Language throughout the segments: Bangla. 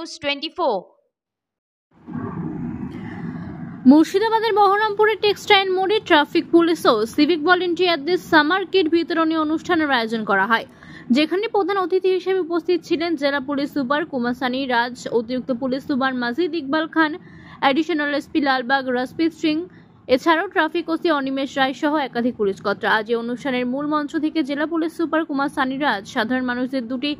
News 24। মুর্শিদাবাদের বহরমপুরের টেক্সটাইল মোড়ে ট্রাফিক পুলিশ ও সিভিক ভলেন্টিয়ারদের সামার কিট বিতরণী অনুষ্ঠানের আয়োজন করা হয়, যেখানে প্রধান অতিথি হিসেবে উপস্থিত ছিলেন জেলা পুলিশ সুপার কুমার সানি রাজ, অতিরিক্ত পুলিশ সুপার মাজিদ ইকবাল খান, অ্যাডিশনাল এসপি লালবাগ রাজপ্রীত সিং, এছাড়াও ট্রাফিক ওসি অনিমেষ রায় সহ একাধিক পুলিশকর্তা। আজ এই অনুষ্ঠানের মূল মঞ্চ থেকে জেলা পুলিশ সুপার কুমার সানি রাজ সাধারণ মানুষদের দুটি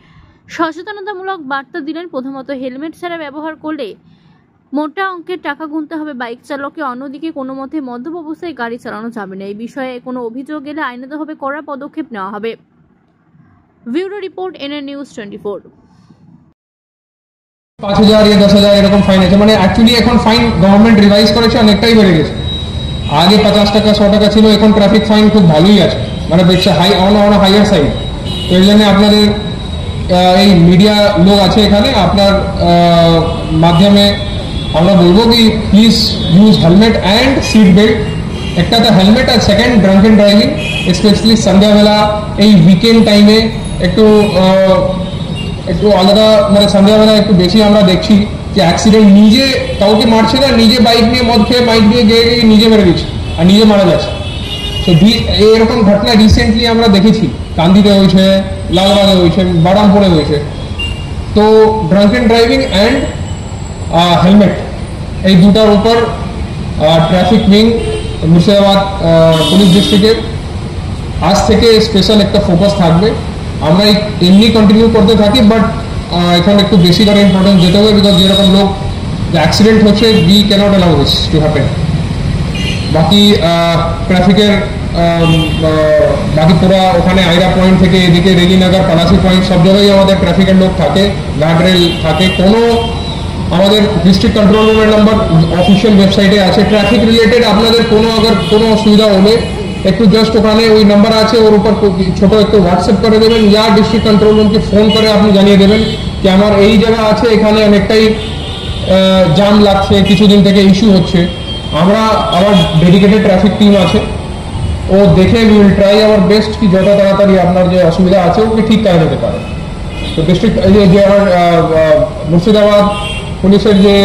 সচেতনতামূলক বার্তা দিলেন। প্রথমত, হেলমেট ছাড়া ব্যবহার করলে মোটা অঙ্কের টাকা গুনতে হবে বাইক চালককে, অন্যদিকে কোনো মতে মদ্যপ অবস্থায় গাড়ি চালানো যাবে না। এই বিষয়ে কোনো অভিযোগ এলে আইনানুগভাবে কড়া পদক্ষেপ নেওয়া হবে। Bureau report, NN news 24। 5000 या 10,000 এরকম ফাইন আছে, মানে অ্যাকচুয়ালি এখন ফাইন গভর্নমেন্ট রিভাইজ করেছে, অনেকটাই বেড়ে গেছে। আগে 50 টাকা 100 টাকা ছিল, এখন ট্রাফিক ফাইন খুব ভালোই আছে, মানে বেশি হাই অন হাইয়ার সাইড। তো এই জন্য আপনাদের এই মিডিয়া লোক আছে এখানে, আপনার মাধ্যমে আমরা বলবো কি please use helmet and sit belt. একটা তো হেলমেট, আর সেকেন্ড ড্রাঙ্কেন ড্রাইভিং, স্পেশালি সন্ধ্যাবেলা এই উইকেন্ড টাইমে একটু আলাদা, মানে সন্ধ্যাবেলা একটু বেশি আমরা দেখছি যে অ্যাক্সিডেন্ট, নিজে কাউকে মারছে না, নিজে বাইক নিয়ে মদ খেয়ে বাইক নিয়ে গিয়ে নিজে মেরে দিচ্ছে আর নিজে মারা যাচ্ছে। তো এরকম ঘটনা রিসেন্টলি আমরা দেখেছি, কান্দিতে হয়েছে, লালবাগে হয়েছে, বারামপুরে হয়েছে। তো ড্রাঙ্কেন ড্রাইভিং অ্যান্ড হেলমেট, এই দুটার উপর ট্রাফিক উইং মুর্শিদাবাদ পুলিশ ডিস্ট্রিক্টের আজ থেকে স্পেশাল একটা ফোকাস থাকবে। আমরা এমনি কন্টিনিউ করতে থাকি, বাট এখন একটু বেশি করে ইম্পর্টেন্স যেতে হবে, বিকজ যেরকম লোক অ্যাক্সিডেন্ট হচ্ছে, we can't allow this to happen. বাকি ট্রাফিকের বাকি পুরা ওখানে আইরা পয়েন্ট থেকে এদিকে রেলিনগর, পলাশি পয়েন্ট, সব জায়গায় আমাদের ট্রাফিকের লোক থাকে, গার্ড রেল থাকে। কোনো আমাদের ডিস্ট্রিক্ট কন্ট্রোল রুমের নাম্বার অফিসিয়াল ওয়েবসাইটে আছে। ট্রাফিক রিলেটেড আপনাদের কোনো অসুবিধা হলে একটু জাস্ট ওখানে ওই নাম্বার আছে, ওর উপর ছোট একটু হোয়াটসঅ্যাপ করে দেবেন, ইয়া ডিস্ট্রিক্ট কন্ট্রোল রুমকে ফোন করে আপনি জানিয়ে দেবেন যে আমার এই জায়গা আছে, এখানে অনেকটাই জাম লাগছে, কিছুদিন থেকে ইস্যু হচ্ছে। আমরা আবার ডেডিকেটেড ট্রাফিক টিম আছে, ও দেখে we will try our best কি যত তাড়াতাড়ি আপনার যে অসুবিধা আছে ওকে ঠিক করা যেতে পারে। তো ডিস্ট্রিক্ট যে আমার মুর্শিদাবাদ পুলিশের যে